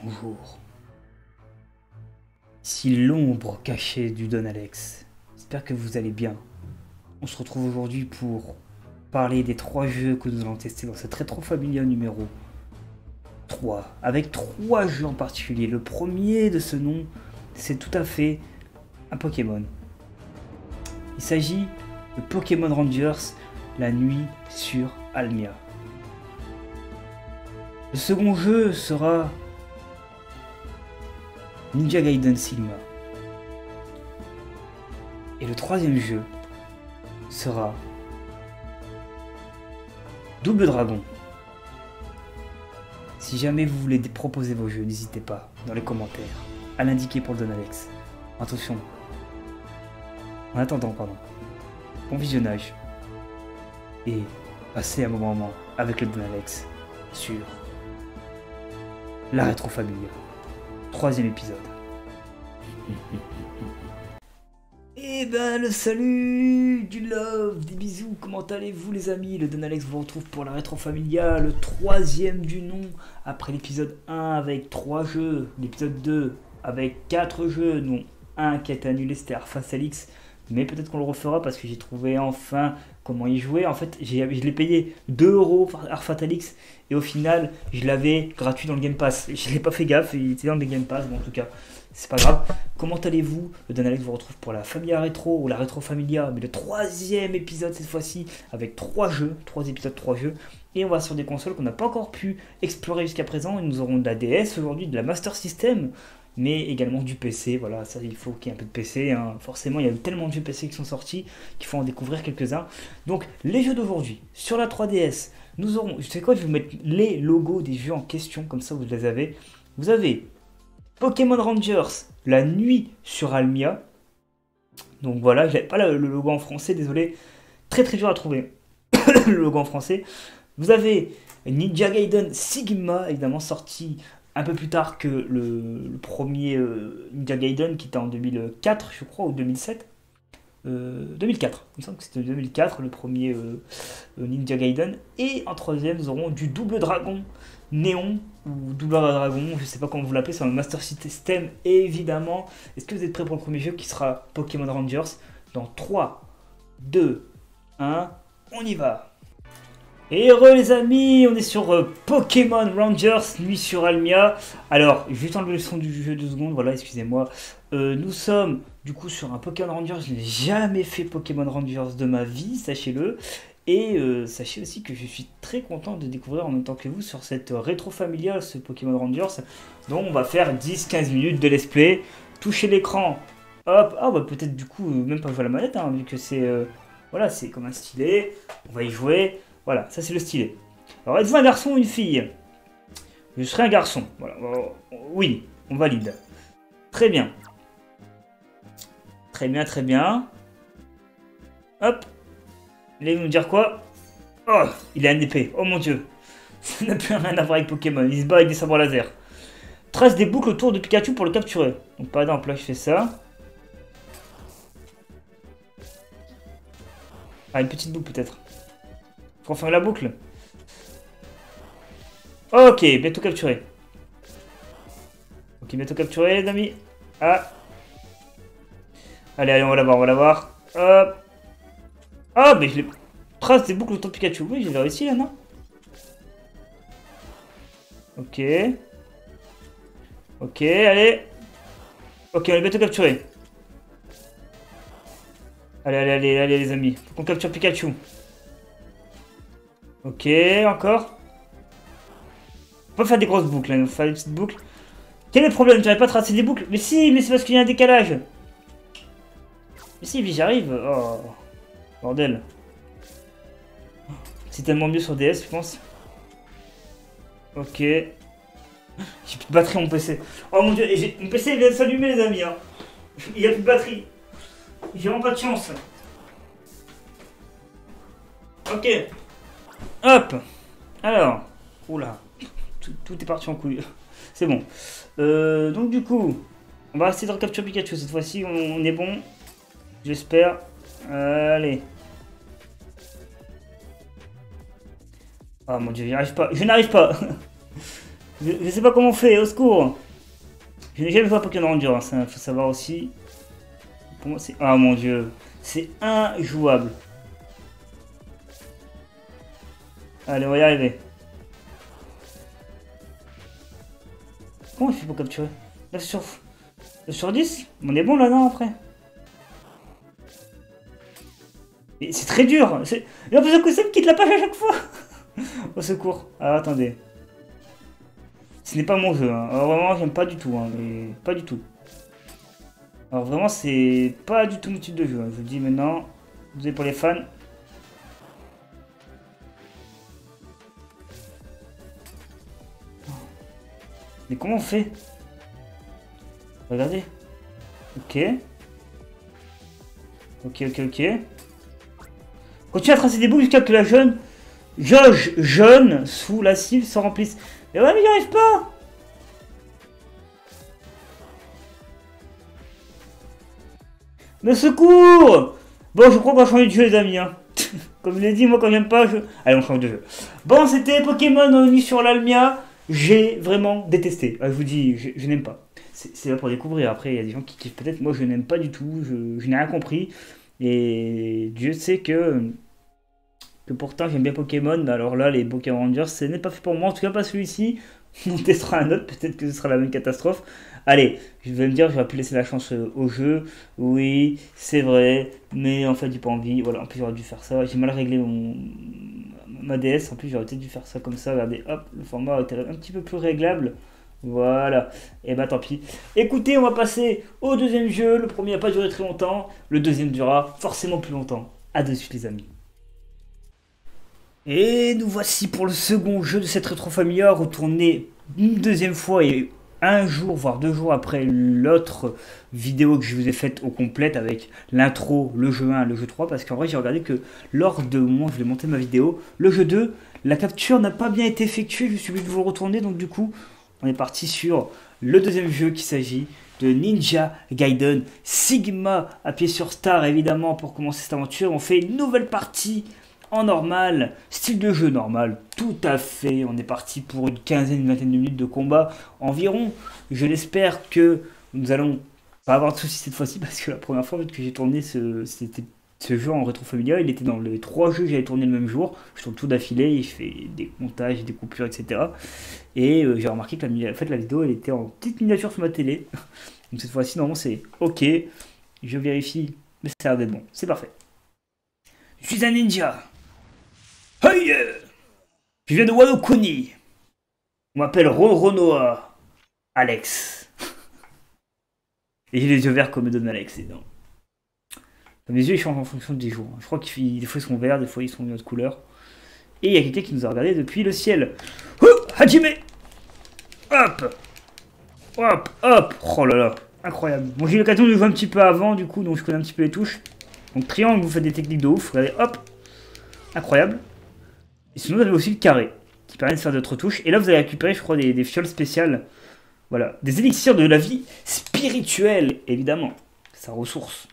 Bonjour. Ici l'ombre cachée du Don Alex. J'espère que vous allez bien. On se retrouve aujourd'hui pour parler des 3 jeux que nous allons tester dans cette Retro Familia numéro 3. Avec 3 jeux en particulier. Le premier de ce nom, c'est tout à fait un Pokémon. Il s'agit de Pokémon Rangers, la nuit sur Almia. Le second jeu sera Ninja Gaiden Sigma. Et le troisième jeu sera Double Dragon. Si jamais vous voulez proposer vos jeux, n'hésitez pas dans les commentaires à l'indiquer pour le Don Alex. Attention. En attendant, bon visionnage. Et passez un bon moment avec le Don Alex sur la Retro Familia. 3e épisode. Et ben le salut, du love, des bisous, comment allez-vous les amis? Le Don Alex vous retrouve pour la Retro Familia, le 3e du nom, après l'épisode 1 avec 3 jeux, l'épisode 2 avec 4 jeux, dont un qui a été annulé, c'était Arphatalix, mais peut-être qu'on le refera parce que j'ai trouvé enfin comment y jouer. En fait, je l'ai payé 2€ par Arphatalix et au final, je l'avais gratuit dans le Game Pass. Je l'ai pas fait gaffe, il était dans le Game Pass, bon en tout cas, c'est pas grave. Comment allez-vous? Le Don Alex vous retrouve pour la Familia Retro ou la Retro Familia, mais le 3e épisode cette fois-ci avec 3 jeux, 3 épisodes, 3 jeux. Et on va sur des consoles qu'on n'a pas encore pu explorer jusqu'à présent. Et nous aurons de la DS aujourd'hui, de la Master System, mais également du PC. Voilà, ça il faut qu'il y ait un peu de PC, hein. Forcément il y a eu tellement de jeux PC qui sont sortis qu'il faut en découvrir quelques-uns. Donc les jeux d'aujourd'hui sur la 3DS, nous aurons, je sais quoi, je vais vous mettre les logos des jeux en question, comme ça vous les avez. Vous avez Pokémon Rangers, la nuit sur Almia. Donc voilà, j'avais pas le logo en français, désolé, très dur à trouver le logo en français. Vous avez Ninja Gaiden Sigma, évidemment sorti un peu plus tard que le premier Ninja Gaiden qui était en 2004 je crois, ou 2007. 2004, il me semble que c'était 2004 le premier Ninja Gaiden. Et en troisième nous aurons du Double Dragon Néon, ou Double Dragon, je sais pas comment vous l'appelez, c'est un Master System évidemment. Est-ce que vous êtes prêts pour le premier jeu qui sera Pokémon Rangers? Dans 3, 2, 1, on y va. Et heureux les amis, on est sur Pokémon Rangers, nuit sur Almia. Alors, juste enlever le son du jeu 2 secondes, voilà, excusez-moi. Nous sommes du coup sur un Pokémon Rangers, je n'ai jamais fait Pokémon Rangers de ma vie, sachez-le. Et sachez aussi que je suis très content de découvrir en même temps que vous sur cette rétro familiale, ce Pokémon Rangers. Donc on va faire 10-15 minutes de let's play, toucher l'écran, hop, ah bah peut-être du coup même pas jouer à la manette, hein, vu que c'est voilà, c'est comme un stylet, on va y jouer. Voilà, ça c'est le stylet. Alors êtes-vous un garçon ou une fille? Je serai un garçon. Voilà. Oui, on valide. Très bien. Très bien. Hop. Là, il va nous dire quoi? Oh, il a un épée. Oh mon dieu. Ça n'a plus rien à voir avec Pokémon. Il se bat avec des sabres laser. Trace des boucles autour de Pikachu pour le capturer. Donc par exemple, là je fais ça. Ah, une petite boucle peut-être. Faut refaire la boucle. Ok, bientôt capturé. Ok, bientôt capturé, les amis. Ah. Allez, on va la voir. Hop. Ah, mais je l'ai... Trace des boucles autour de Pikachu. Oui, j'ai réussi là, non? Ok. Ok, allez. Ok, on est bientôt capturé. Allez, les amis. Faut qu'on capture Pikachu. Ok, encore. On va faire des grosses boucles, hein. On va faire des petites boucles. Quel est le problème? J'arrive pas à tracer des boucles? Mais si, mais c'est parce qu'il y a un décalage. Mais si, j'arrive. Oh, bordel. C'est tellement mieux sur DS, je pense. Ok. J'ai plus de batterie mon PC. Oh mon dieu, mon PC vient de s'allumer les amis, hein. Il n'y a plus de batterie. J'ai vraiment pas de chance. Ok. Hop. Alors. Oula. Tout est parti en couille. C'est bon. Donc du coup, on va essayer de recapturer Pikachu. Cette fois-ci, on est bon. J'espère. Allez. Oh mon dieu, j'y arrive pas. Je n'arrive pas. Je sais pas comment on fait, au secours. Je n'ai jamais joué à Pokémon Ranger, hein, ça faut savoir aussi. Pour moi, c'est... Ah mon dieu. C'est injouable. Allez, on va y arriver. Comment il fait pour capturer 9 sur 10. On est bon là, non, après. Mais c'est très dur. J'ai l'impression que c'est me quitte la page à chaque fois. Au secours. Alors attendez. Ce n'est pas mon jeu. Hein. Alors vraiment, j'aime pas du tout. Hein, mais pas du tout. Alors vraiment, c'est pas du tout mon type de jeu. Hein. Je vous le dis maintenant. Désolé pour les fans. Mais comment on fait? Regardez. Ok. Ok. Continue à tracer des boucles jusqu'à que la jauge jaune sous la cible se remplisse. Mais ouais, mais j'y arrive pas. Mais secours. Bon, je crois qu'on va changer de jeu, les amis. Hein. Comme je l'ai dit, moi, quand j'aime pas, je... Allez, on change de jeu. Bon, c'était Pokémon ONU sur l'Almia. J'ai vraiment détesté. Je vous dis, je n'aime pas. C'est là pour découvrir. Après, il y a des gens qui kiffent peut-être. Moi, je n'aime pas du tout. Je n'ai rien compris. Et Dieu sait que pourtant j'aime bien Pokémon. Mais alors là, les Pokémon Rangers, ce n'est pas fait pour moi. En tout cas, pas celui-ci. On testera un autre. Peut-être que ce sera la même catastrophe. Allez, je vais me dire, j'aurais pu laisser la chance au jeu. Oui, c'est vrai. Mais en fait, j'ai pas envie. Voilà, en plus, j'aurais dû faire ça. J'ai mal réglé ma DS. En plus, j'aurais peut-être dû faire ça comme ça. Regardez, hop, le format aurait été un petit peu plus réglable. Voilà, et bah tant pis. Écoutez, on va passer au deuxième jeu. Le premier n'a pas duré très longtemps. Le deuxième durera forcément plus longtemps. À de suite, les amis. Et nous voici pour le second jeu de cette rétro familia, retourné une deuxième fois et un jour, voire 2 jours après l'autre vidéo que je vous ai faite au complète avec l'intro, le jeu 1, le jeu 3, parce qu'en vrai j'ai regardé que lors de moment où je voulais monter ma vidéo, le jeu 2, la capture n'a pas bien été effectuée, je suis obligé de vous le retourner, donc du coup on est parti sur le deuxième jeu qui s'agit de Ninja Gaiden Sigma, appuyez sur Star évidemment pour commencer cette aventure. On fait une nouvelle partie en normal, style de jeu normal, tout à fait. On est parti pour une quinzaine, une vingtaine de minutes de combat environ. Je l'espère que nous allons pas avoir de soucis cette fois-ci parce que la première fois que j'ai tourné ce jeu en rétro-familial, il était dans les 3 jeux que j'avais tourné le même jour. Je tourne tout d'affilée, je fais des montages, des coupures, etc. Et j'ai remarqué que la vidéo elle était en petite miniature sur ma télé. Donc cette fois-ci, normalement, c'est OK. Je vérifie, mais ça a l'air d'être bon. C'est parfait. Je suis un ninja. Hey, je viens de Wano Kuni. On m'appelle Roronoa Alex. Et j'ai les yeux verts comme me donne Alex. Et non. Mes yeux ils changent en fonction des jours. Je crois que des fois ils sont verts, des fois ils sont d'une autre couleur. Et il y a quelqu'un qui nous a regardé depuis le ciel. Hajime. Hop. Hop, hop. Oh là là. Incroyable. Bon, j'ai eu l'occasion de jouer un petit peu avant, du coup, donc je connais un petit peu les touches. Donc triangle, vous faites des techniques de ouf. Regardez, hop. Incroyable. Et sinon, vous avez aussi le carré, qui permet de faire d'autres touches. Et là, vous allez récupérer, je crois, des fioles spéciales. Voilà. Des élixirs de la vie spirituelle, évidemment. Sa ressource.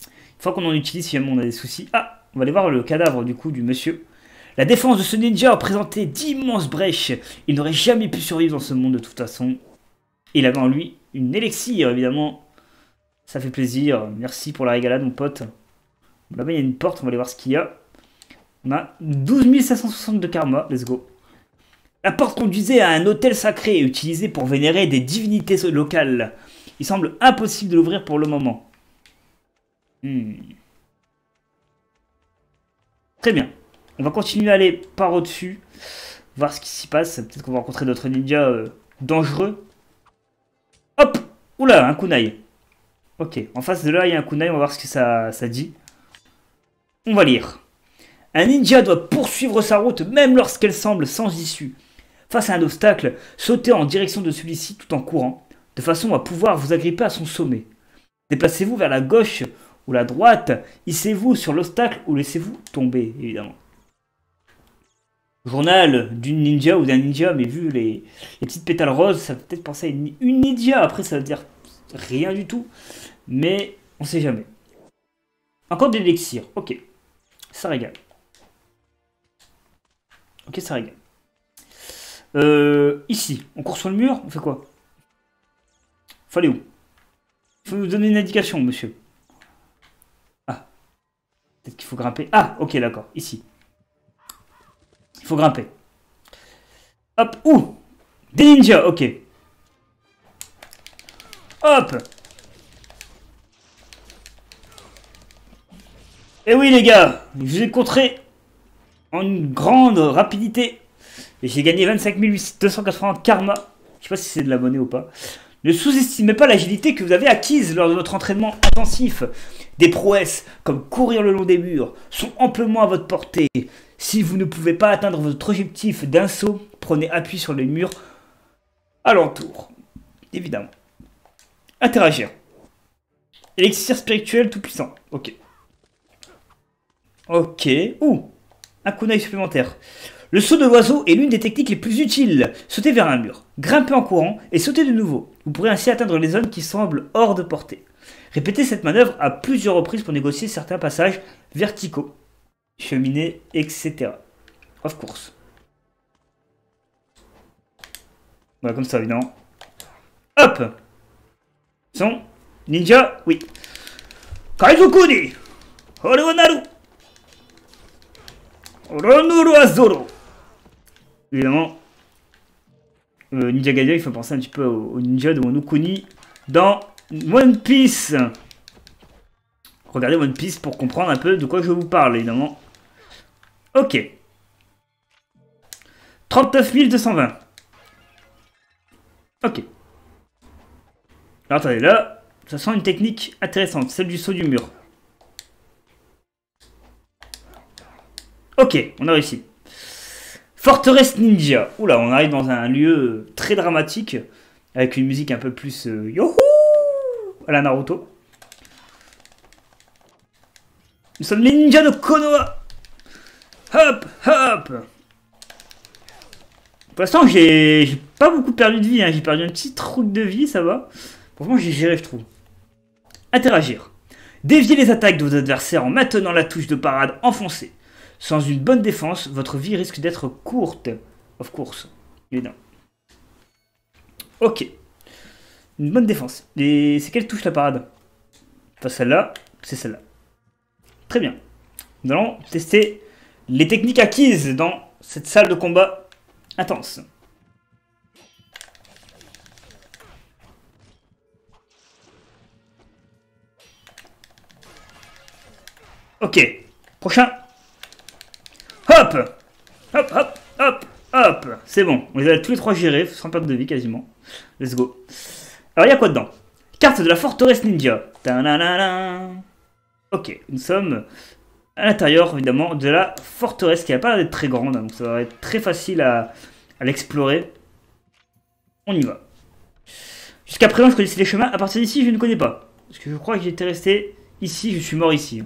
Une fois qu'on en utilise, si jamais on a des soucis. Ah, on va aller voir le cadavre, du coup, du monsieur. La défense de ce ninja a présenté d'immenses brèches. Il n'aurait jamais pu survivre dans ce monde de toute façon. Et il avait en lui une élixir, évidemment. Ça fait plaisir. Merci pour la régalade, mon pote. Là-bas, il y a une porte. On va aller voir ce qu'il y a. On a 12 560 de karma. Let's go. La porte conduisait à un hôtel sacré utilisé pour vénérer des divinités locales. Il semble impossible de l'ouvrir pour le moment. Très bien. On va continuer à aller par au-dessus. Voir ce qui s'y passe. Peut-être qu'on va rencontrer d'autres ninjas dangereux. Hop! Oula, un kunai. Ok, en face de là, il y a un kunai. On va voir ce que ça dit. On va lire. Un ninja doit poursuivre sa route même lorsqu'elle semble sans issue. Face à un obstacle, sautez en direction de celui-ci tout en courant, de façon à pouvoir vous agripper à son sommet. Déplacez-vous vers la gauche ou la droite, hissez-vous sur l'obstacle ou laissez-vous tomber, évidemment. Journal d'une ninja ou d'un ninja, mais vu les petites pétales roses, ça peut peut-être penser à une ninja. Après, ça veut dire rien du tout, mais on sait jamais. Encore des élixirs, ok. Ça régale. Ok, ça régale. Ici, on court sur le mur, on fait quoi? Faut aller où? Il faut nous donner une indication, monsieur. Ah. Peut-être qu'il faut grimper. Ah, ok, d'accord. Ici. Il faut grimper. Hop. Ouh. Des ninjas, ok. Hop. Eh oui, les gars. Je vous ai contré en une grande rapidité. Et j'ai gagné 25 280 karma. Je sais pas si c'est de la monnaie ou pas. Ne sous-estimez pas l'agilité que vous avez acquise lors de votre entraînement intensif. Des prouesses, comme courir le long des murs, sont amplement à votre portée. Si vous ne pouvez pas atteindre votre objectif d'un saut, prenez appui sur les murs alentour. Évidemment. Interagir. Élixir spirituel tout puissant. Ok. Ok. Ouh. Un coup d'œil supplémentaire. Le saut de l'oiseau est l'une des techniques les plus utiles. Sautez vers un mur, grimpez en courant et sautez de nouveau. Vous pourrez ainsi atteindre les zones qui semblent hors de portée. Répétez cette manœuvre à plusieurs reprises pour négocier certains passages verticaux, cheminer, etc. Of course. Voilà, comme ça, évidemment. Hop! Son ninja, oui. Kaizukuni! Horonaru! Ronuru Azoro! Évidemment, Ninja Gaiden, il faut penser un petit peu au ninja de Monokuni dans One Piece. Regardez One Piece pour comprendre un peu de quoi je vous parle, évidemment. Ok. 39 220. Ok. Alors attendez, là, ça sent une technique intéressante, celle du saut du mur. Ok, on a réussi. Forteresse Ninja. Oula, on arrive dans un lieu très dramatique, avec une musique un peu plus youhou à la Naruto. Nous sommes les ninjas de Konoha. Hop, hop. Pour l'instant, j'ai pas beaucoup perdu de vie, hein. J'ai perdu un petit truc de vie, ça va. Franchement, j'ai géré, je trouve. Interagir. Déviez les attaques de vos adversaires en maintenant la touche de parade enfoncée. Sans une bonne défense, votre vie risque d'être courte. Of course. Évidemment. Ok. Une bonne défense. Et c'est quelle touche la parade? Pas celle-là, c'est celle-là. Très bien. Nous allons tester les techniques acquises dans cette salle de combat intense. Ok. Prochain. Hop! Hop, hop, hop, hop! C'est bon, on les a tous les trois gérés, sans perte de vie quasiment. Let's go. Alors, il y a quoi dedans? Carte de la forteresse ninja. Ta-na-na-na. Ok, nous sommes à l'intérieur, évidemment, de la forteresse qui n'a pas l'air d'être très grande, donc ça va être très facile à l'explorer. On y va. Jusqu'à présent, je connaissais les chemins. À partir d'ici, je ne connais pas. Parce que je crois que j'étais resté ici, je suis mort ici.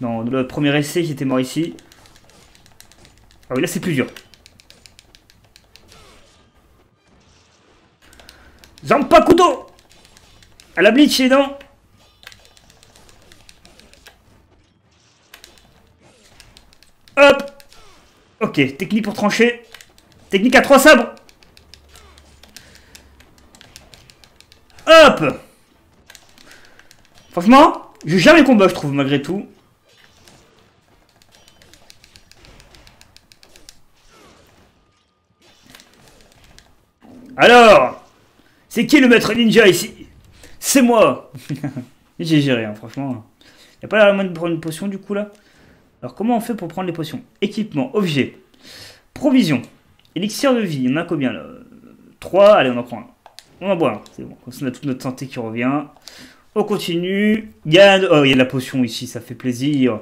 Dans le premier essai, j'étais mort ici. Ah oui, là c'est plus dur. Zanpakudo! À la bleach les dents. Hop! Ok, technique pour trancher. Technique à 3 sabres. Hop! Franchement, je gère les combats, je trouve, malgré tout. Alors, c'est qui le maître ninja ici? C'est moi. J'ai géré, hein, franchement. Y a pas la moyen de prendre une potion du coup là? Alors comment on fait pour prendre les potions? Équipement, objet, provision, élixir de vie, il y en a combien là? 3, allez on en prend un. On en boit un, c'est bon. Comme ça on a toute notre santé qui revient. On continue. Il y a de la potion ici, ça fait plaisir.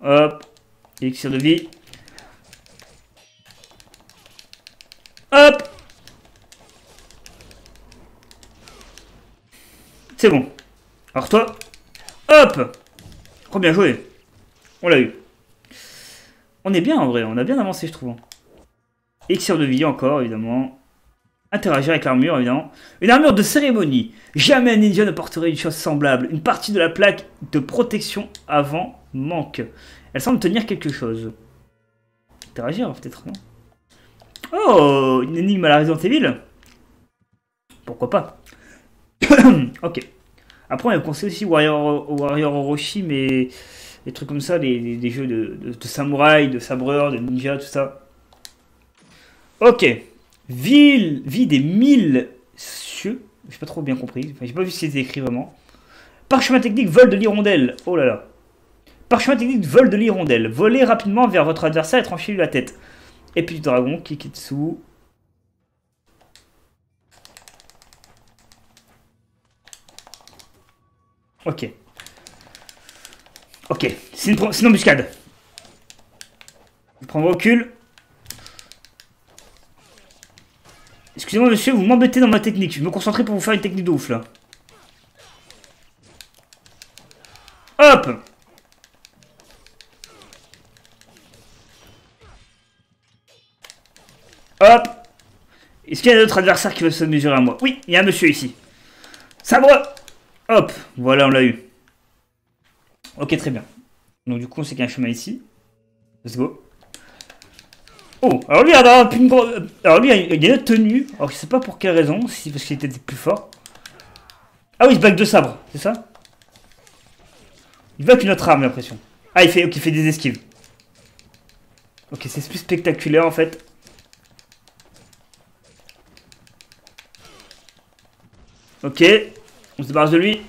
Hop, élixir de vie. Hop. C'est bon. Alors toi, hop. Trop bien joué. On l'a eu. On est bien en vrai, on a bien avancé je trouve. Élixir de vie encore évidemment. Interagir avec l'armure évidemment. Une armure de cérémonie. Jamais un ninja ne porterait une chose semblable. Une partie de la plaque de protection avant manque. Elle semble tenir quelque chose. Interagir peut-être non? Oh, une énigme à la Resident Evil? Pourquoi pas? Ok. Après, on a conseillé aussi Warrior Orochi, mais des trucs comme ça, des jeux de samouraï, de sabreur, de ninja, tout ça. Ok. Vie des 1000 cieux. J'ai pas trop bien compris. Enfin, j'ai pas vu ce qui était écrit vraiment. Parchemin technique, vol de l'hirondelle. Oh là là. Parchemin technique, vol de l'hirondelle. Volez rapidement vers votre adversaire et tranchez-lui la tête. Et puis du dragon, Kikitsu. Ok. Ok. C'est une embuscade. Je prends recul. Excusez-moi monsieur, vous m'embêtez dans ma technique. Je vais me concentrer pour vous faire une technique de ouf là. Hop! Hop! Est-ce qu'il y a d'autres adversaires qui veulent se mesurer à moi? Oui, il y a un monsieur ici. Sabre! Hop! Voilà, on l'a eu. Ok, très bien. Donc du coup, on sait qu'il y a un chemin ici. Let's go. Oh, alors lui, alors lui, il y a une tenue. Alors je sais pas pour quelle raison, si parce qu'il était plus fort. Ah oui, il se bague de sabre, c'est ça? Il va avec une autre arme, j'ai l'impression. Ah, il fait des esquives. Ok, c'est plus spectaculaire en fait. Ok, on se débarrasse de lui.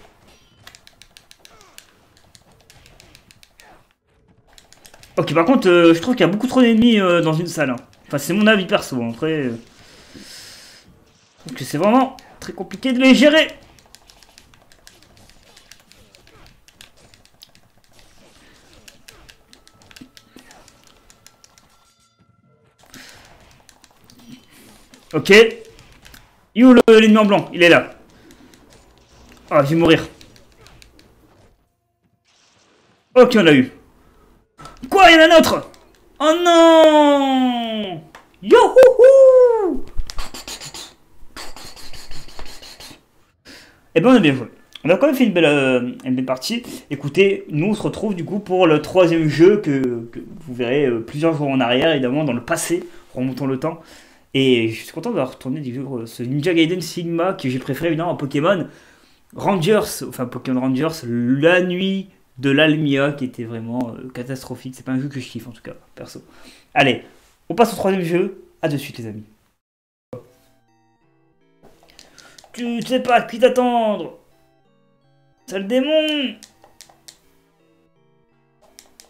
Ok, par contre, je trouve qu'il y a beaucoup trop d'ennemis dans une salle. Hein. Enfin, c'est mon avis perso. Hein. Après, je trouve que c'est vraiment très compliqué de les gérer. Ok. Il est où l'ennemi en blanc? Il est là. Ah, je vais mourir. Ok, on l'a eu. Quoi? Il y en a un autre? Oh non! Youhouhou! Eh ben, on a bien joué. On a quand même fait une belle partie. Écoutez, nous on se retrouve du coup pour le troisième jeu que vous verrez plusieurs jours en arrière, évidemment, dans le passé, remontons le temps. Et je suis content d'avoir retourné ce Ninja Gaiden Sigma que j'ai préféré évidemment à Pokémon Rangers, enfin Pokémon Rangers, la nuit de l'Almia qui était vraiment catastrophique. C'est pas un jeu que je kiffe en tout cas, perso. Allez, on passe au troisième jeu. À de suite les amis. Tu sais pas à qui t'attendre. Sale démon.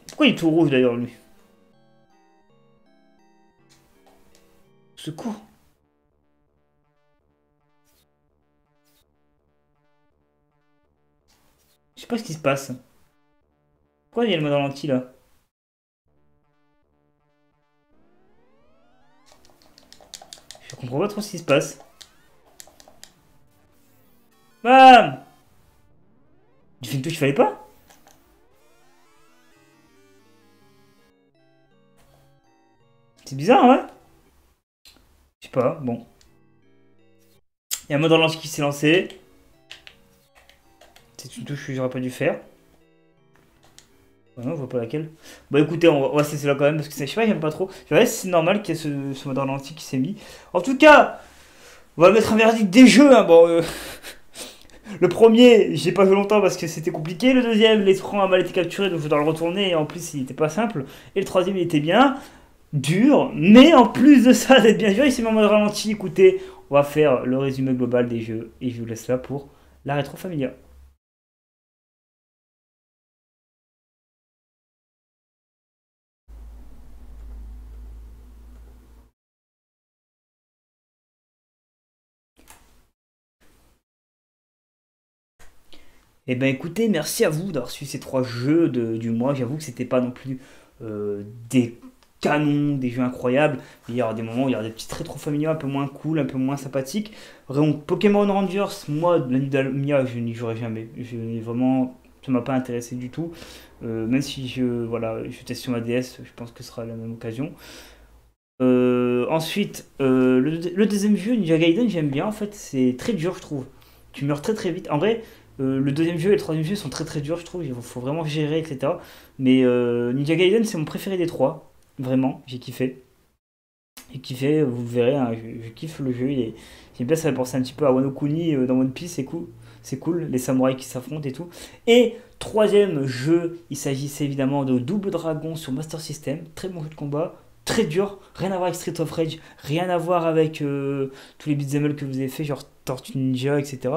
Pourquoi il est tout rouge d'ailleurs lui? Secours. Je sais pas ce qui se passe. Pourquoi il y a le mode ralenti là? Je comprends pas trop ce qui se passe. Bam! Tu fais une touche qu'il fallait pas? C'est bizarre, ouais? Je sais pas, bon. Il y a un mode ralenti qui s'est lancé. C'est une touche que j'aurais pas dû faire. Non, on voit pas laquelle. Bah écoutez, on va laisser là quand même parce que je sais pas, j'aime pas trop. Je verrai si c'est normal qu'il y ait ce mode ralenti qui s'est mis. En tout cas, on va mettre un verdict des jeux. Hein. Bon, le premier, j'ai pas joué longtemps parce que c'était compliqué. Le deuxième, l'écran a mal été capturé donc je dois le retourner. Et en plus, il était pas simple. Et le troisième, il était bien dur. Mais en plus de ça, d'être bien dur, il s'est mis en mode ralenti. Écoutez, on va faire le résumé global des jeux. Et je vous laisse là pour la rétro familia. Eh ben écoutez, merci à vous d'avoir suivi ces trois jeux du mois. J'avoue que c'était pas non plus des canons, des jeux incroyables. Il y aura des moments où il y aura des petits rétro familiaux un peu moins cool, un peu moins sympathiques. Donc, Pokémon Rangers, moi, de la nuit d'Almia, je n'y jouerai jamais. Vraiment, ça m'a pas intéressé du tout. Même si voilà, je teste sur ma DS, je pense que ce sera la même occasion. Ensuite, le deuxième jeu, Ninja Gaiden, j'aime bien. En fait, c'est très dur, je trouve. Tu meurs très très vite. En vrai, le deuxième jeu et le troisième jeu sont très très durs, je trouve. Il faut vraiment gérer, etc. Mais Ninja Gaiden, c'est mon préféré des trois. Vraiment, j'ai kiffé. j'ai kiffé, vous le verrez, hein, je kiffe le jeu, j'aime bien, ça fait penser un petit peu à Wano Kuni dans One Piece, c'est cool, les samouraïs qui s'affrontent et tout. Et troisième jeu, il s'agissait évidemment de Double Dragon sur Master System, très bon jeu de combat, très dur, rien à voir avec Street of Rage, rien à voir avec tous les beat'em up que vous avez fait, genre Tortue Ninja, etc.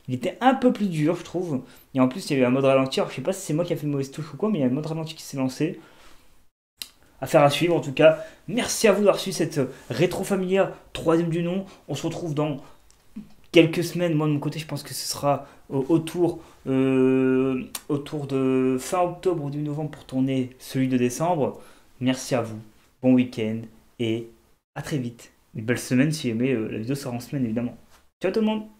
Il était un peu plus dur, je trouve. Et en plus, il y a eu un mode ralenti. Alors, je sais pas si c'est moi qui a fait une mauvaise touche ou quoi, mais il y a un mode ralenti qui s'est lancé. Affaire à suivre en tout cas. Merci à vous d'avoir suivi cette rétro familière, troisième du nom. On se retrouve dans quelques semaines. Moi de mon côté, je pense que ce sera autour de fin octobre ou début novembre pour tourner celui de décembre. Merci à vous. Bon week-end et à très vite. Une belle semaine si jamais la vidéo sort en semaine évidemment. Ciao tout le monde!